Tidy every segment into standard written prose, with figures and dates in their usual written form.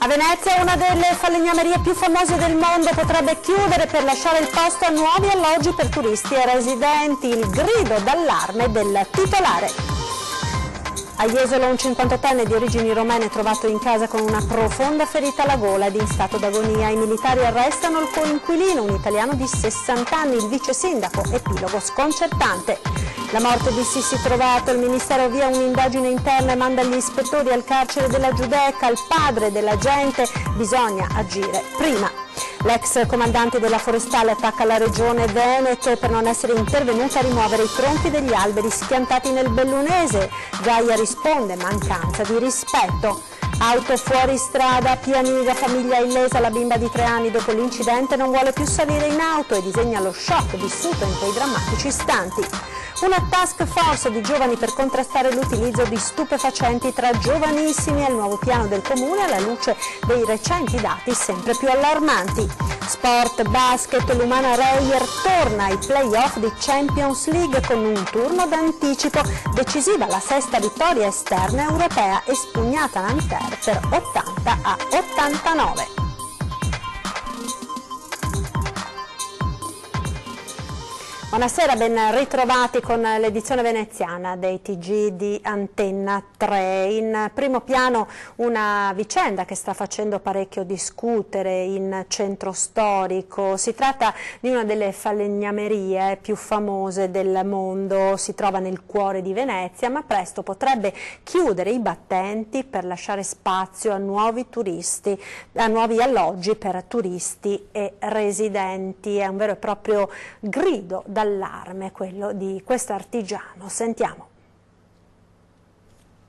A Venezia una delle falegnamerie più famose del mondo potrebbe chiudere per lasciare il posto a nuovi alloggi per turisti e residenti. Il grido d'allarme del titolare. A Jesolo un 58enne di origini romene trovato in casa con una profonda ferita alla gola ed in stato d'agonia. I militari arrestano il coinquilino, un italiano di 60 anni, il vice sindaco, epilogo sconcertante. La morte di Sissi trovato, il Ministero avvia un'indagine interna e manda gli ispettori al carcere della Giudecca, il padre dell'agente, bisogna agire prima. L'ex comandante della Forestale attacca la regione Veneto per non essere intervenuta a rimuovere i tronchi degli alberi schiantati nel Bellunese. Zaia risponde mancanza di rispetto. Auto fuori strada, Pianiga, famiglia illesa, la bimba di 3 anni dopo l'incidente non vuole più salire in auto e disegna lo shock vissuto in quei drammatici istanti. Una task force di giovani per contrastare l'utilizzo di stupefacenti tra giovanissimi è il nuovo piano del comune alla luce dei recenti dati sempre più allarmanti. Sport, basket, l'Umana Reyer torna ai play-off di Champions League con un turno d'anticipo. Decisiva la 6ª vittoria esterna europea espugnata Nanterre per 80-89. Buonasera, ben ritrovati con l'edizione veneziana dei TG di Antenna 3. In primo piano una vicenda che sta facendo parecchio discutere in centro storico. Si tratta di una delle falegnamerie più famose del mondo, si trova nel cuore di Venezia, ma presto potrebbe chiudere i battenti per lasciare spazio a nuovi turisti, a nuovi alloggi per turisti e residenti. È un vero e proprio grido d'allarme quello di questo artigiano. Sentiamo.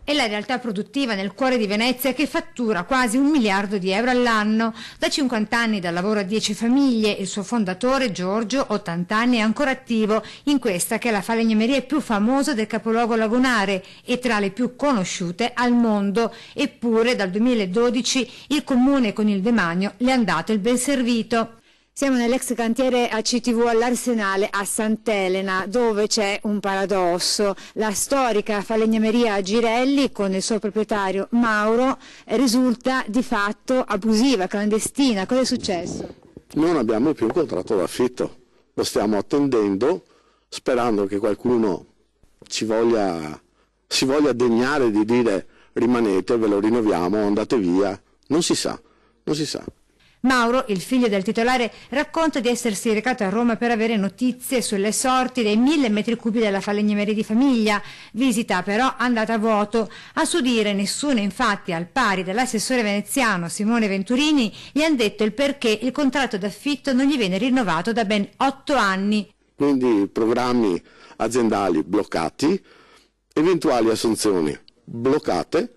È la realtà produttiva nel cuore di Venezia che fattura quasi 1 miliardo di euro all'anno. Da 50 anni dà lavoro a 10 famiglie. Il suo fondatore, Giorgio, 80 anni, è ancora attivo in questa che è la falegnameria più famosa del capoluogo lagunare e tra le più conosciute al mondo. Eppure dal 2012 il comune con il demanio le ha dato il ben servito. Siamo nell'ex cantiere ACTV all'Arsenale a Sant'Elena, dove c'è un paradosso. La storica falegnameria Girelli, con il suo proprietario Mauro, risulta di fatto abusiva, clandestina. Cosa è successo? Non abbiamo più un contratto d'affitto, lo stiamo attendendo, sperando che qualcuno si voglia degnare di dire rimanete, ve lo rinnoviamo, andate via. Non si sa, non si sa. Mauro, il figlio del titolare, racconta di essersi recato a Roma per avere notizie sulle sorti dei 1000 metri cubi della falegnameria di famiglia, visita però andata a vuoto. A suo dire nessuno, infatti, al pari dell'assessore veneziano Simone Venturini, gli hanno detto il perché il contratto d'affitto non gli viene rinnovato da ben 8 anni. Quindi programmi aziendali bloccati, eventuali assunzioni bloccate,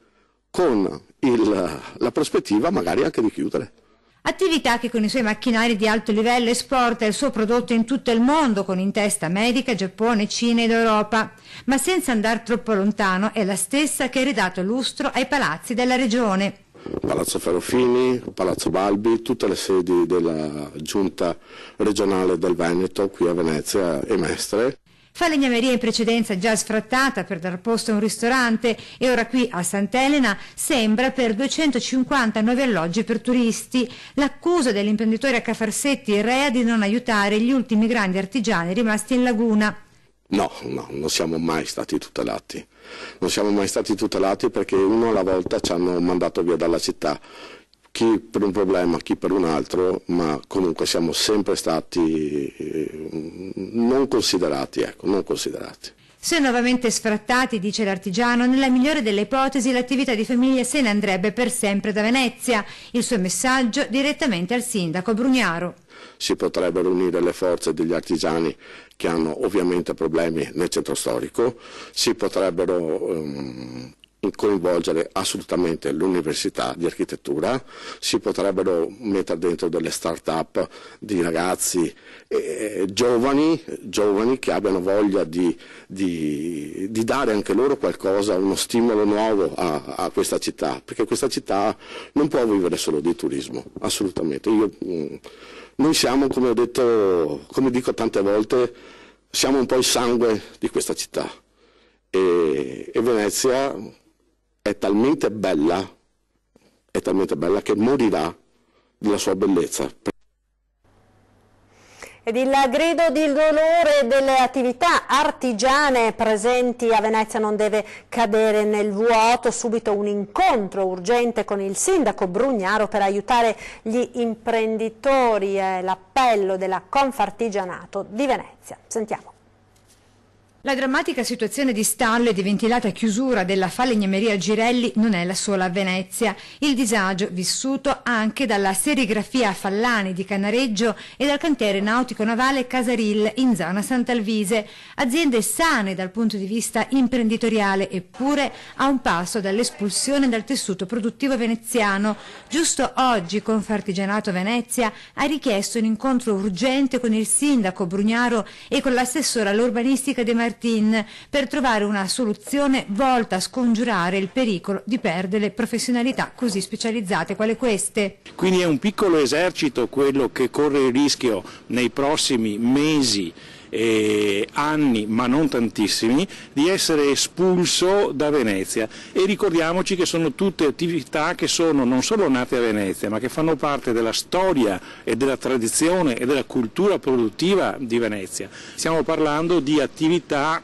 con la prospettiva magari anche di chiudere. Attività che con i suoi macchinari di alto livello esporta il suo prodotto in tutto il mondo, con in testa America, Giappone, Cina ed Europa. Ma senza andare troppo lontano è la stessa che ha ridato lustro ai palazzi della regione. Palazzo Ferrofini, Palazzo Balbi, tutte le sedi della giunta regionale del Veneto qui a Venezia e Mestre. Falegnameria in precedenza già sfrattata per dar posto a un ristorante e ora qui a Sant'Elena sembra per 250 nuovi alloggi per turisti. L'accusa dell'imprenditore Accafarsetti Rea di non aiutare gli ultimi grandi artigiani rimasti in laguna. No, non siamo mai stati tutelati. Non siamo mai stati tutelati perché uno alla volta ci hanno mandato via dalla città. Chi per un problema, chi per un altro, ma comunque siamo sempre stati non considerati, ecco, non considerati. Se nuovamente sfrattati, dice l'artigiano, nella migliore delle ipotesi l'attività di famiglia se ne andrebbe per sempre da Venezia. Il suo messaggio direttamente al sindaco Brugnaro. Si potrebbero unire le forze degli artigiani che hanno ovviamente problemi nel centro storico, si potrebbero coinvolgere assolutamente l'università di architettura, si potrebbero mettere dentro delle start-up di ragazzi giovani che abbiano voglia di dare anche loro qualcosa, uno stimolo nuovo a questa città, perché questa città non può vivere solo di turismo, assolutamente. Noi siamo, come ho detto, come dico tante volte, siamo un po' il sangue di questa città e Venezia è talmente bella è talmente bella che morirà della sua bellezza. Ed il grido di dolore delle attività artigiane presenti a Venezia non deve cadere nel vuoto. Subito un incontro urgente con il sindaco Brugnaro per aiutare gli imprenditori. È l'appello della Confartigianato di Venezia. Sentiamo. La drammatica situazione di stallo e di ventilata chiusura della falegnameria Girelli non è la sola a Venezia. Il disagio vissuto anche dalla serigrafia Fallani di Canareggio e dal cantiere nautico navale Casaril in zona Sant'Alvise. Aziende sane dal punto di vista imprenditoriale, eppure a un passo dall'espulsione dal tessuto produttivo veneziano. Giusto oggi Confartigianato Venezia ha richiesto un incontro urgente con il sindaco Brugnaro e con l'assessore all'urbanistica De Martini per trovare una soluzione volta a scongiurare il pericolo di perdere professionalità così specializzate quale queste. Quindi è un piccolo esercito quello che corre il rischio nei prossimi mesi anni, ma non tantissimi, di essere espulso da Venezia, e ricordiamoci che sono tutte attività che sono non solo nate a Venezia, ma che fanno parte della storia e della tradizione e della cultura produttiva di Venezia. Stiamo parlando di attività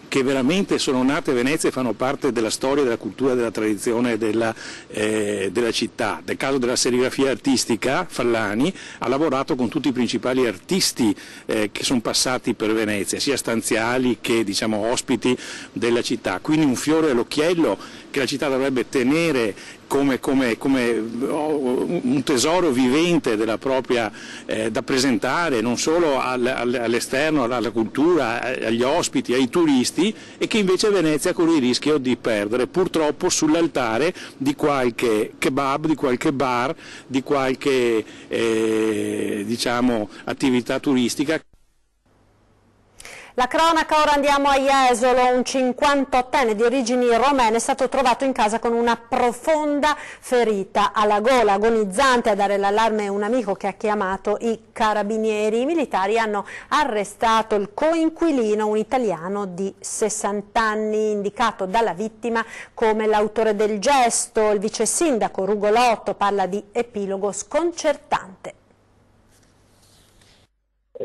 che veramente sono nate a Venezia e fanno parte della storia, della cultura, della tradizione della città. Nel caso della serigrafia artistica, Fallani ha lavorato con tutti i principali artisti che sono passati per Venezia, sia stanziali che ospiti della città, quindi un fiore all'occhiello che la città dovrebbe tenere come un tesoro vivente della propria, da presentare non solo all'esterno, alla cultura, agli ospiti, ai turisti, e che invece Venezia corre il rischio di perdere purtroppo sull'altare di qualche kebab, di qualche bar, di qualche attività turistica. La cronaca, ora andiamo a Jesolo. Un 58enne di origini romene è stato trovato in casa con una profonda ferita alla gola, agonizzante. A dare l'allarme un amico che ha chiamato i carabinieri. I militari hanno arrestato il coinquilino, un italiano di 60 anni, indicato dalla vittima come l'autore del gesto. Il vice sindaco Rugolotto parla di epilogo sconcertante.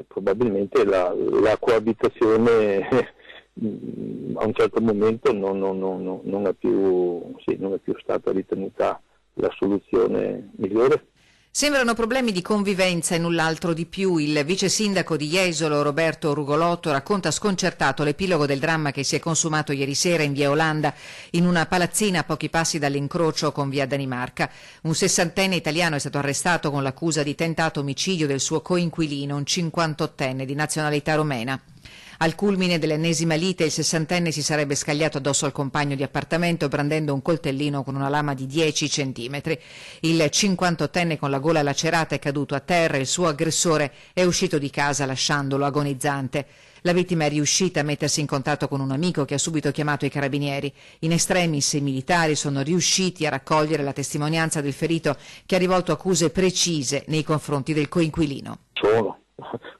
Probabilmente la coabitazione a un certo momento non è più stata ritenuta la soluzione migliore. Sembrano problemi di convivenza e null'altro di più. Il vice sindaco di Jesolo, Roberto Rugolotto, racconta sconcertato l'epilogo del dramma che si è consumato ieri sera in via Olanda, in una palazzina a pochi passi dall'incrocio con via Danimarca. Un 60enne italiano è stato arrestato con l'accusa di tentato omicidio del suo coinquilino, un 58enne di nazionalità romena. Al culmine dell'ennesima lite il 60enne si sarebbe scagliato addosso al compagno di appartamento brandendo un coltellino con una lama di 10 centimetri. Il 58enne con la gola lacerata è caduto a terra e il suo aggressore è uscito di casa lasciandolo agonizzante. La vittima è riuscita a mettersi in contatto con un amico che ha subito chiamato i carabinieri. In extremis i militari sono riusciti a raccogliere la testimonianza del ferito, che ha rivolto accuse precise nei confronti del coinquilino. Sono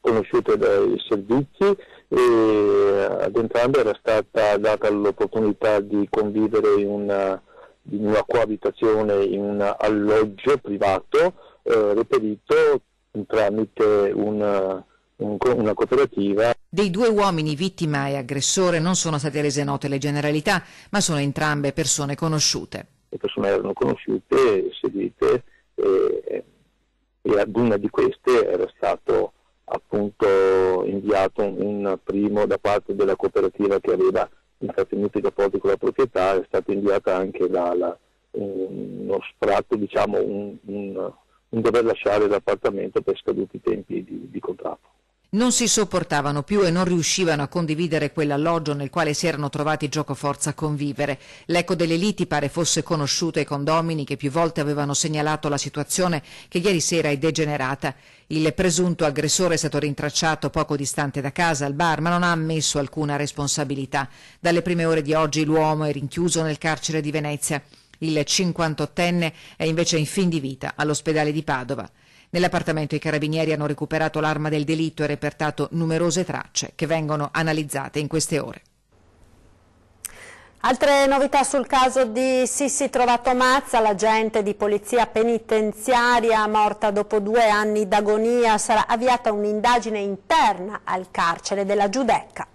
conosciute dai servizi e ad entrambi era stata data l'opportunità di convivere in una coabitazione in un alloggio privato reperito tramite una cooperativa. Dei due uomini, vittima e aggressore, non sono state rese note le generalità, ma sono entrambe persone conosciute. Le persone erano conosciute, seguite, e ad una di queste era stato appunto inviato un primo da parte della cooperativa che aveva intrattenuto i rapporti con la proprietà. È stato inviato anche uno sfratto, un dover lasciare l'appartamento per scaduti tempi di contratto. Non si sopportavano più e non riuscivano a condividere quell'alloggio nel quale si erano trovati giocoforza a convivere. L'eco delle liti pare fosse conosciuto ai condomini, che più volte avevano segnalato la situazione che ieri sera è degenerata. Il presunto aggressore è stato rintracciato poco distante da casa, al bar, ma non ha ammesso alcuna responsabilità. Dalle prime ore di oggi l'uomo è rinchiuso nel carcere di Venezia. Il 58enne è invece in fin di vita all'ospedale di Padova. Nell'appartamento i carabinieri hanno recuperato l'arma del delitto e repertato numerose tracce che vengono analizzate in queste ore. Altre novità sul caso di Sissi Trovato Mazza, l'agente di polizia penitenziaria morta dopo 2 anni d'agonia. Sarà avviata un'indagine interna al carcere della Giudecca.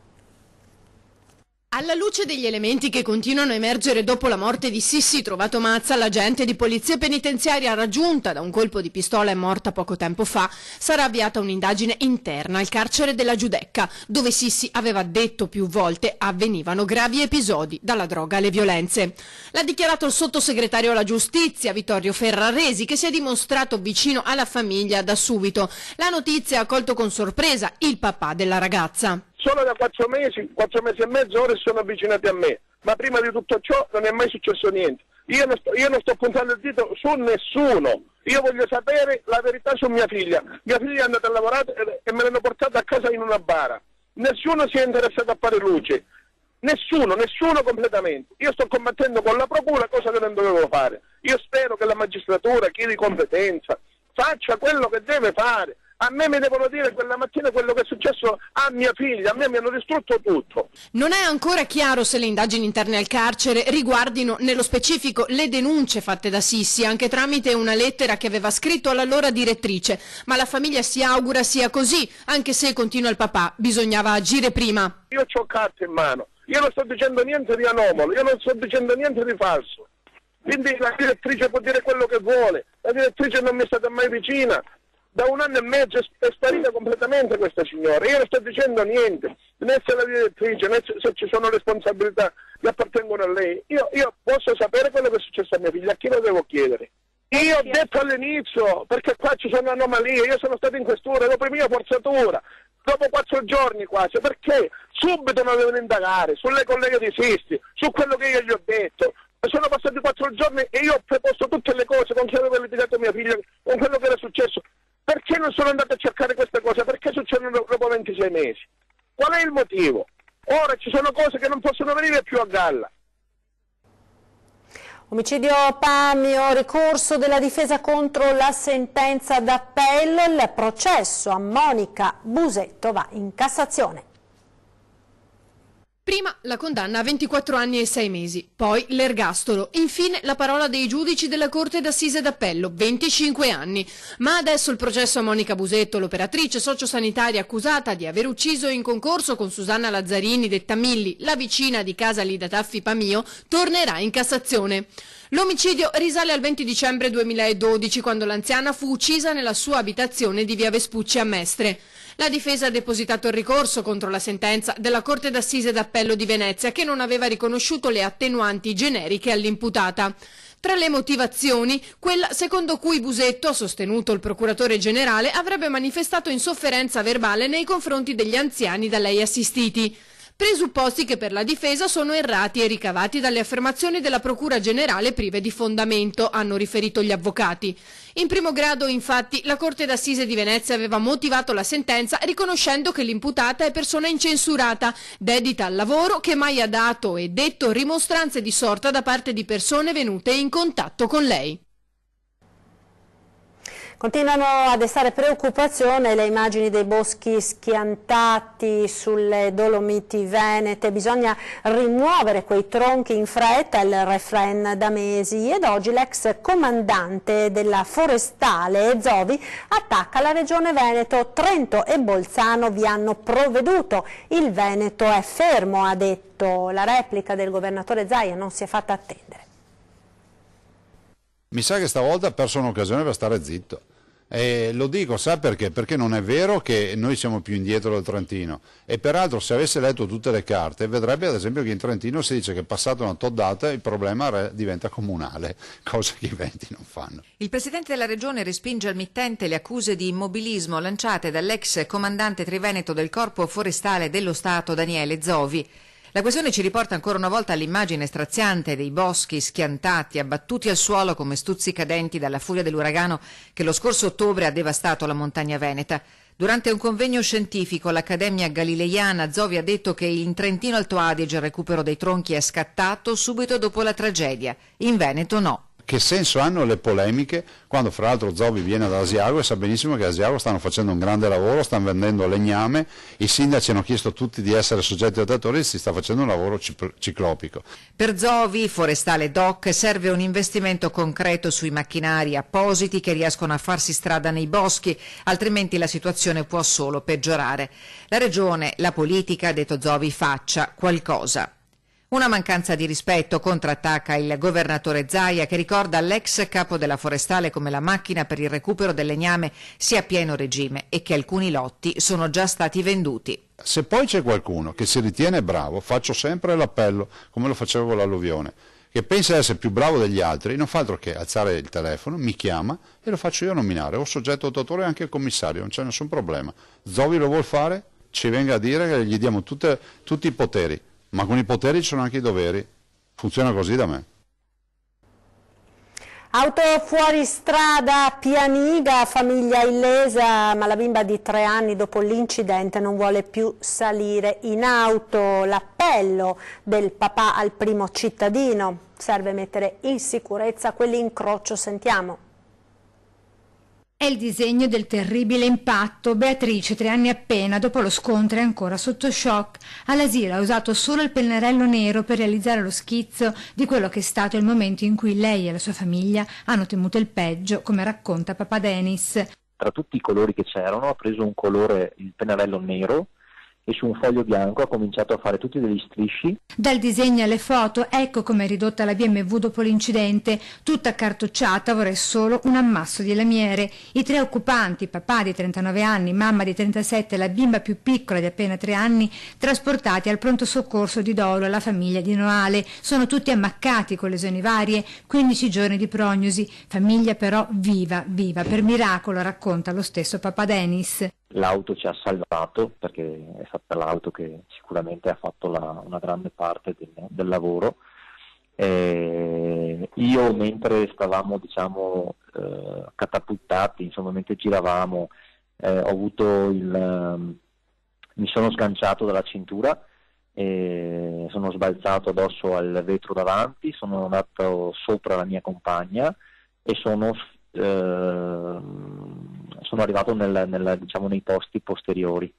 Alla luce degli elementi che continuano a emergere dopo la morte di Sissi Trovato Mazza, l'agente di polizia penitenziaria raggiunta da un colpo di pistola e morta poco tempo fa, sarà avviata un'indagine interna al carcere della Giudecca, dove Sissi aveva detto più volte avvenivano gravi episodi, dalla droga alle violenze. L'ha dichiarato il sottosegretario alla giustizia Vittorio Ferraresi, che si è dimostrato vicino alla famiglia da subito. La notizia ha colto con sorpresa il papà della ragazza. Solo da 4 mesi e mezzo ora si sono avvicinati a me, ma prima di tutto ciò non è mai successo niente. Io non sto puntando il dito su nessuno, io voglio sapere la verità su mia figlia. Mia figlia è andata a lavorare e me l'hanno portata a casa in una bara. Nessuno si è interessato a fare luce, nessuno completamente. Io sto combattendo con la procura, cosa che non dovevo fare. Io spero che la magistratura, chi di competenza, faccia quello che deve fare. A me mi devono dire quella mattina quello che è successo a mia figlia, a me mi hanno distrutto tutto. Non è ancora chiaro se le indagini interne al carcere riguardino nello specifico le denunce fatte da Sissi, anche tramite una lettera che aveva scritto all'allora direttrice, ma la famiglia si augura sia così, anche se, continua il papà, bisognava agire prima. Io ho carte in mano, io non sto dicendo niente di anomalo, io non sto dicendo niente di falso. Quindi la direttrice può dire quello che vuole, la direttrice non mi è stata mai vicina. Da 1 anno e mezzo è sparita completamente questa signora. Io non sto dicendo niente, né se la direttrice, né se ci sono responsabilità che appartengono a lei. Io posso sapere quello che è successo a mia figlia, a chi lo devo chiedere? Io ho detto all'inizio, perché qua ci sono anomalie, io sono stato in questura dopo mia forzatura, dopo 4 giorni quasi, perché subito mi devono indagare sulle colleghe di Sissi, su quello che io gli ho detto. Sono passati 4 giorni e io ho preposto tutte le cose con chi aveva litigato mia figlia, con quello che era successo. Perché non sono andato a cercare queste cose? Perché succedono dopo 26 mesi? Qual è il motivo? Ora ci sono cose che non possono venire più a galla. Omicidio Pamio, ricorso della difesa contro la sentenza d'appello, il processo a Monica Busetto va in Cassazione. Prima la condanna a 24 anni e 6 mesi, poi l'ergastolo, infine la parola dei giudici della Corte d'Assise d'Appello, 25 anni. Ma adesso il processo a Monica Busetto, l'operatrice sociosanitaria accusata di aver ucciso in concorso con Susanna Lazzarini, detta Milli, la vicina di casa Lida Taffi Pamio, tornerà in Cassazione. L'omicidio risale al 20 dicembre 2012, quando l'anziana fu uccisa nella sua abitazione di via Vespucci a Mestre. La difesa ha depositato il ricorso contro la sentenza della Corte d'Assise d'Appello di Venezia, che non aveva riconosciuto le attenuanti generiche all'imputata. Tra le motivazioni, quella secondo cui Busetto, ha sostenuto il procuratore generale, avrebbe manifestato insofferenza verbale nei confronti degli anziani da lei assistiti. Presupposti che per la difesa sono errati e ricavati dalle affermazioni della Procura Generale prive di fondamento, hanno riferito gli avvocati. In primo grado, infatti, la Corte d'Assise di Venezia aveva motivato la sentenza riconoscendo che l'imputata è persona incensurata, dedita al lavoro, che mai ha dato e detto rimostranze di sorta da parte di persone venute in contatto con lei. Continuano a destare preoccupazione le immagini dei boschi schiantati sulle Dolomiti venete. Bisogna rimuovere quei tronchi in fretta, il refrain da mesi, ed oggi l'ex comandante della forestale Zovi attacca la regione Veneto. Trento e Bolzano vi hanno provveduto, il Veneto è fermo, ha detto. La replica del governatore Zaia non si è fatta attendere. Mi sa che stavolta ha perso un'occasione per stare zitto. E lo dico, sa perché? Perché non è vero che noi siamo più indietro del Trentino, e peraltro se avesse letto tutte le carte vedrebbe ad esempio che in Trentino si dice che passata una tot data il problema diventa comunale, cosa che i Veneti non fanno. Il presidente della regione respinge al mittente le accuse di immobilismo lanciate dall'ex comandante triveneto del Corpo Forestale dello Stato Daniele Zovi. La questione ci riporta ancora una volta all'immagine straziante dei boschi schiantati, abbattuti al suolo come stuzzicadenti dalla furia dell'uragano che lo scorso ottobre ha devastato la montagna veneta. Durante un convegno scientifico all'Accademia Galileiana, Zovi ha detto che in Trentino Alto Adige il recupero dei tronchi è scattato subito dopo la tragedia, in Veneto no. Che senso hanno le polemiche quando fra l'altro Zovi viene da Asiago e sa benissimo che Asiago stanno facendo un grande lavoro, stanno vendendo legname, i sindaci hanno chiesto tutti di essere soggetti attuatori e si sta facendo un lavoro ciclopico. Per Zovi, Forestale Doc, serve un investimento concreto sui macchinari appositi che riescono a farsi strada nei boschi, altrimenti la situazione può solo peggiorare. La Regione, la politica, ha detto Zovi, faccia qualcosa. Una mancanza di rispetto contrattacca il governatore Zaia, che ricorda all'ex capo della Forestale come la macchina per il recupero del legname sia a pieno regime e che alcuni lotti sono già stati venduti. Se poi c'è qualcuno che si ritiene bravo, faccio sempre l'appello, come lo facevo con l'alluvione, che pensa di essere più bravo degli altri, non fa altro che alzare il telefono, mi chiama e lo faccio io nominare, o soggetto attuatore e anche il commissario, non c'è nessun problema. Zovi lo vuol fare, ci venga a dire che gli diamo tutti i poteri. Ma con i poteri ci sono anche i doveri. Funziona così da me. Auto fuori strada, Pianiga, famiglia illesa, ma la bimba di 3 anni dopo l'incidente non vuole più salire in auto. L'appello del papà al primo cittadino. Serve mettere in sicurezza quell'incrocio, sentiamo. È il disegno del terribile impatto. Beatrice, 3 anni appena, dopo lo scontro è ancora sotto shock. All'asilo ha usato solo il pennarello nero per realizzare lo schizzo di quello che è stato il momento in cui lei e la sua famiglia hanno temuto il peggio, come racconta papà Denis. Tra tutti i colori che c'erano ha preso un colore, il pennarello nero, e su un foglio bianco ha cominciato a fare tutti degli strisci. Dal disegno alle foto, ecco come è ridotta la BMW dopo l'incidente, tutta accartocciata, vorrei solo un ammasso di lamiere. I 3 occupanti, papà di 39 anni, mamma di 37 e la bimba più piccola di appena 3 anni, trasportati al pronto soccorso di Dolo alla famiglia di Noale, sono tutti ammaccati con lesioni varie, 15 giorni di prognosi, famiglia però viva, per miracolo, racconta lo stesso papà Denis. L'auto ci ha salvato perché è stata l'auto che sicuramente ha fatto una grande parte del lavoro. Io mentre stavamo catapultati, insomma mentre giravamo, mi sono sganciato dalla cintura, sono sbalzato addosso al vetro davanti, sono andato sopra la mia compagna e sono arrivato nei posti posteriori.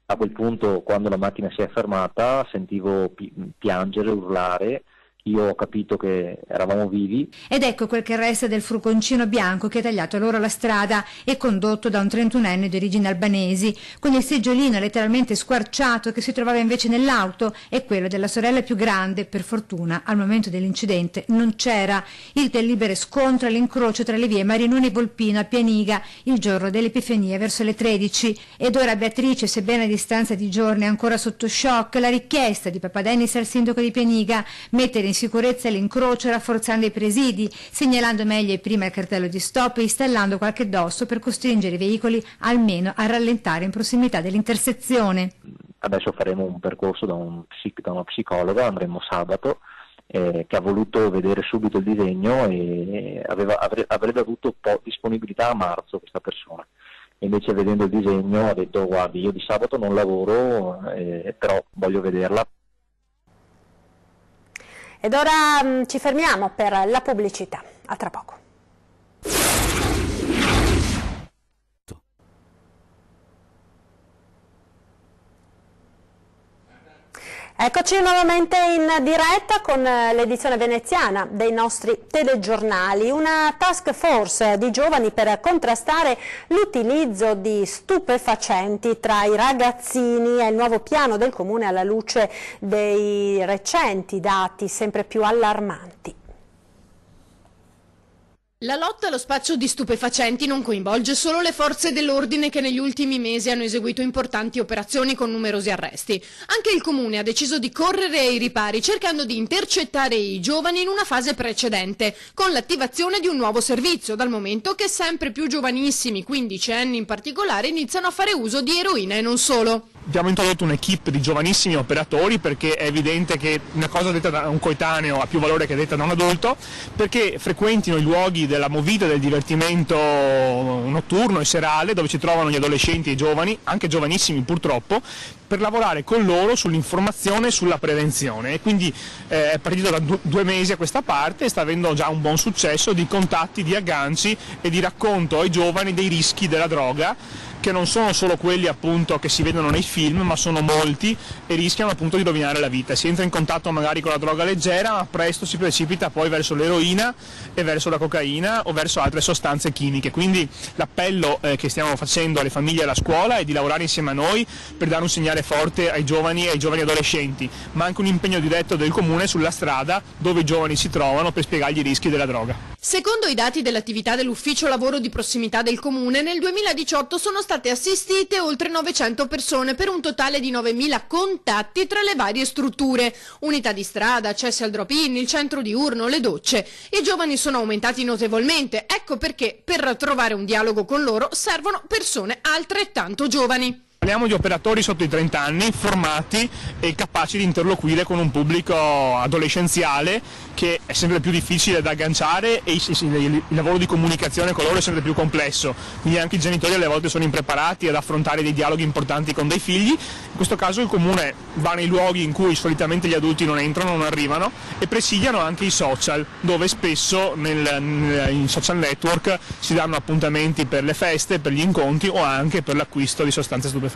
A quel punto, quando la macchina si è fermata, sentivo piangere, urlare. Io ho capito che eravamo vivi. Ed ecco quel che resta del furgoncino bianco che ha tagliato loro la strada e condotto da un 31enne di origini albanesi, con il seggiolino letteralmente squarciato che si trovava invece nell'auto e quello della sorella più grande. Per fortuna al momento dell'incidente non c'era. Il del libero scontro all'incrocio tra le vie Marinoni Volpino a Pianiga il giorno dell'Epifania verso le 13. Ed ora Beatrice, sebbene a distanza di giorni, è ancora sotto shock. La richiesta di papà Denis al sindaco di Pianiga: mettere in sicurezza l'incrocio rafforzando i presidi, segnalando meglio prima il cartello di stop e installando qualche dosso per costringere i veicoli almeno a rallentare in prossimità dell'intersezione. Adesso faremo un percorso da una psicologa, andremo sabato, che ha voluto vedere subito il disegno e avrebbe avuto disponibilità a marzo questa persona. Invece vedendo il disegno ha detto: guardi, io di sabato non lavoro, però voglio vederla. Ed ora ci fermiamo per la pubblicità. A tra poco. Eccoci nuovamente in diretta con l'edizione veneziana dei nostri telegiornali, una task force di giovani per contrastare l'utilizzo di stupefacenti tra i ragazzini. È il nuovo piano del Comune alla luce dei recenti dati sempre più allarmanti. La lotta allo spaccio di stupefacenti non coinvolge solo le forze dell'ordine che negli ultimi mesi hanno eseguito importanti operazioni con numerosi arresti. Anche il Comune ha deciso di correre ai ripari cercando di intercettare i giovani in una fase precedente, con l'attivazione di un nuovo servizio, dal momento che sempre più giovanissimi, 15 anni in particolare, iniziano a fare uso di eroina e non solo. Abbiamo introdotto un'equipe di giovanissimi operatori, perché è evidente che una cosa detta da un coetaneo ha più valore che detta da un adulto, perché frequentino i luoghi della movida, del divertimento notturno e serale, dove si trovano gli adolescenti e i giovani, anche giovanissimi purtroppo, per lavorare con loro sull'informazione e sulla prevenzione. E quindi è partito da 2 mesi a questa parte e sta avendo già un buon successo di contatti, di agganci e di racconto ai giovani dei rischi della droga, che non sono solo quelli appunto che si vedono nei film, ma sono molti e rischiano appunto di rovinare la vita. Si entra in contatto magari con la droga leggera, ma presto si precipita poi verso l'eroina e verso la cocaina o verso altre sostanze chimiche. Quindi l'appello che stiamo facendo alle famiglie e alla scuola è di lavorare insieme a noi per dare un segnale forte ai giovani e ai giovani adolescenti, ma anche un impegno diretto del Comune sulla strada dove i giovani si trovano, per spiegargli i rischi della droga. Secondo i dati dell'attività dell'ufficio lavoro di prossimità del Comune, nel 2018 sono state assistite oltre 900 persone per un totale di 9.000 contatti tra le varie strutture, unità di strada, accessi al drop-in, il centro diurno, le docce. I giovani sono aumentati notevolmente, ecco perché per trovare un dialogo con loro servono persone altrettanto giovani. Parliamo di operatori sotto i 30 anni, formati e capaci di interloquire con un pubblico adolescenziale che è sempre più difficile da agganciare e il lavoro di comunicazione con loro è sempre più complesso, quindi anche i genitori alle volte sono impreparati ad affrontare dei dialoghi importanti con dei figli. In questo caso il Comune va nei luoghi in cui solitamente gli adulti non entrano, non arrivano, e presidiano anche i social, dove spesso in social network si danno appuntamenti per le feste, per gli incontri o anche per l'acquisto di sostanze stupefacenti.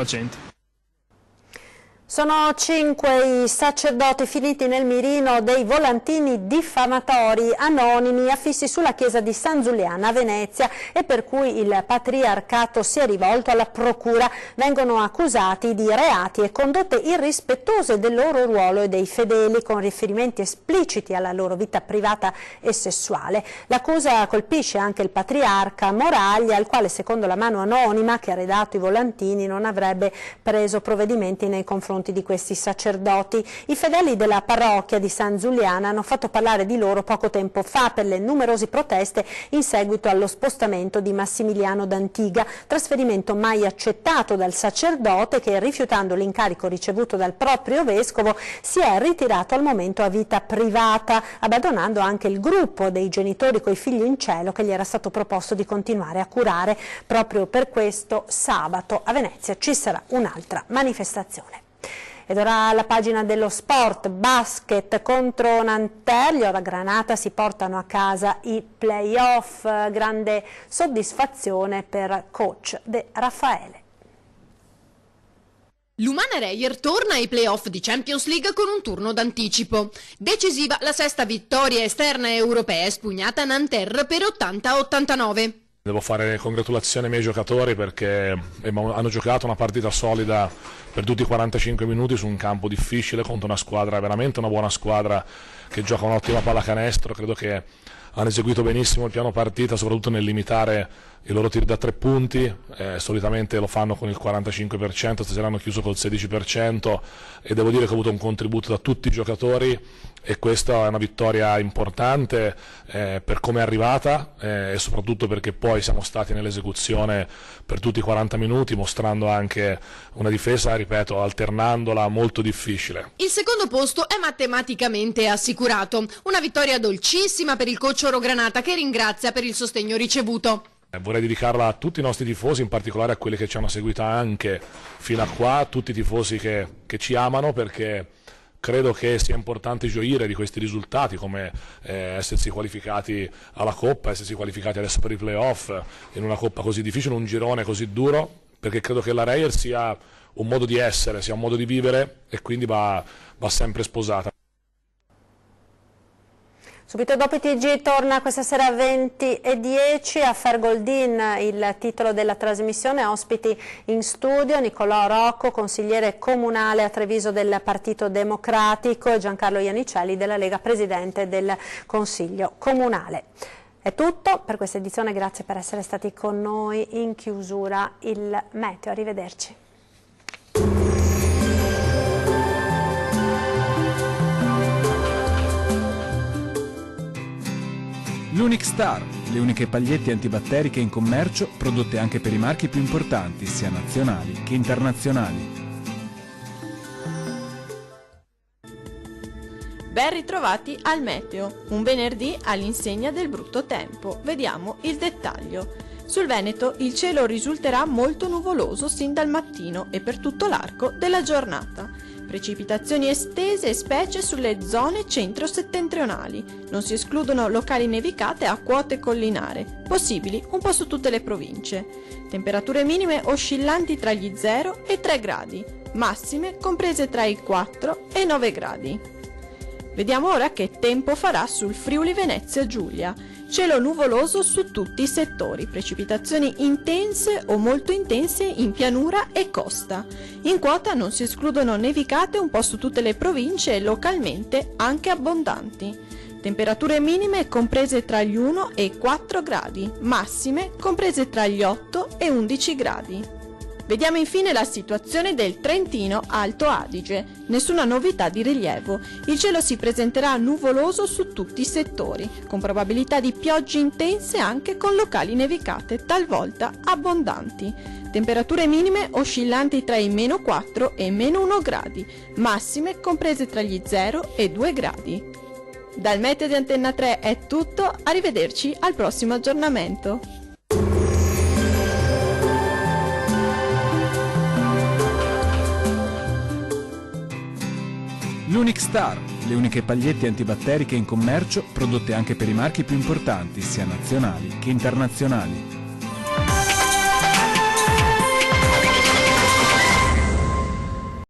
Sono 5 i sacerdoti finiti nel mirino dei volantini diffamatori anonimi affissi sulla chiesa di San Giuliano a Venezia e per cui il patriarcato si è rivolto alla procura. Vengono accusati di reati e condotte irrispettose del loro ruolo e dei fedeli, con riferimenti espliciti alla loro vita privata e sessuale. L'accusa colpisce anche il patriarca Moraglia, al quale secondo la mano anonima che ha redatto i volantini non avrebbe preso provvedimenti nei confronti di questi sacerdoti. I fedeli della parrocchia di San Giuliano hanno fatto parlare di loro poco tempo fa per le numerose proteste in seguito allo spostamento di Massimiliano d'Antiga, trasferimento mai accettato dal sacerdote che, rifiutando l'incarico ricevuto dal proprio vescovo, si è ritirato al momento a vita privata, abbandonando anche il gruppo dei genitori coi figli in cielo che gli era stato proposto di continuare a curare. Proprio per questo sabato a Venezia ci sarà un'altra manifestazione. Ed ora la pagina dello sport, basket contro Nanterre, gli Granata si portano a casa i play-off, grande soddisfazione per coach De Raffaele. L'Umana Reyer torna ai play-off di Champions League con un turno d'anticipo. Decisiva la 6ª vittoria esterna europea espugnata a Nanterre per 80-89. Devo fare congratulazioni ai miei giocatori perché hanno giocato una partita solida per tutti i 45 minuti su un campo difficile contro una squadra, veramente una buona squadra che gioca un'ottima pallacanestro. Credo che hanno eseguito benissimo il piano partita, soprattutto nel limitare i loro tiri da 3 punti, solitamente lo fanno con il 45%, stasera hanno chiuso col 16% e devo dire che ho avuto un contributo da tutti i giocatori e questa è una vittoria importante per come è arrivata e soprattutto perché poi siamo stati nell'esecuzione per tutti i 40 minuti, mostrando anche una difesa, ripeto, alternandola molto difficile. Il secondo posto è matematicamente assicurato, una vittoria dolcissima per il coach Orogranata che ringrazia per il sostegno ricevuto. Vorrei dedicarla a tutti i nostri tifosi, in particolare a quelli che ci hanno seguito anche fino a qua, a tutti i tifosi che ci amano, perché credo che sia importante gioire di questi risultati, come essersi qualificati alla Coppa, essersi qualificati adesso per i play-off in una Coppa così difficile, un girone così duro, perché credo che la Reyer sia un modo di essere, sia un modo di vivere e quindi va sempre sposata. Subito dopo i TG torna questa sera 20:10 a Fergoldin, il titolo della trasmissione, ospiti in studio Nicolò Rocco, consigliere comunale a Treviso del Partito Democratico, e Giancarlo Iannicelli della Lega, presidente del Consiglio Comunale. È tutto per questa edizione, grazie per essere stati con noi. In chiusura il meteo, arrivederci. L'Unic Star, le uniche pagliette antibatteriche in commercio, prodotte anche per i marchi più importanti, sia nazionali che internazionali. Ben ritrovati al meteo, un venerdì all'insegna del brutto tempo. Vediamo il dettaglio. Sul Veneto il cielo risulterà molto nuvoloso sin dal mattino e per tutto l'arco della giornata. Precipitazioni estese specie sulle zone centro-settentrionali. Non si escludono locali nevicate a quote collinare, possibili un po' su tutte le province. Temperature minime oscillanti tra gli 0 e 3 gradi, massime comprese tra i 4 e 9 gradi. Vediamo ora che tempo farà sul Friuli Venezia Giulia. Cielo nuvoloso su tutti i settori, precipitazioni intense o molto intense in pianura e costa. In quota non si escludono nevicate un po' su tutte le province e localmente anche abbondanti. Temperature minime comprese tra gli 1 e i 4 gradi, massime comprese tra gli 8 e 11 gradi. Vediamo infine la situazione del Trentino Alto Adige. Nessuna novità di rilievo. Il cielo si presenterà nuvoloso su tutti i settori, con probabilità di piogge intense anche con locali nevicate, talvolta abbondanti. Temperature minime oscillanti tra i -4 e -1 gradi, massime comprese tra gli 0 e 2 gradi. Dal meteo di Antenna 3 è tutto, arrivederci al prossimo aggiornamento. L'Unic Star, le uniche pagliette antibatteriche in commercio prodotte anche per i marchi più importanti, sia nazionali che internazionali.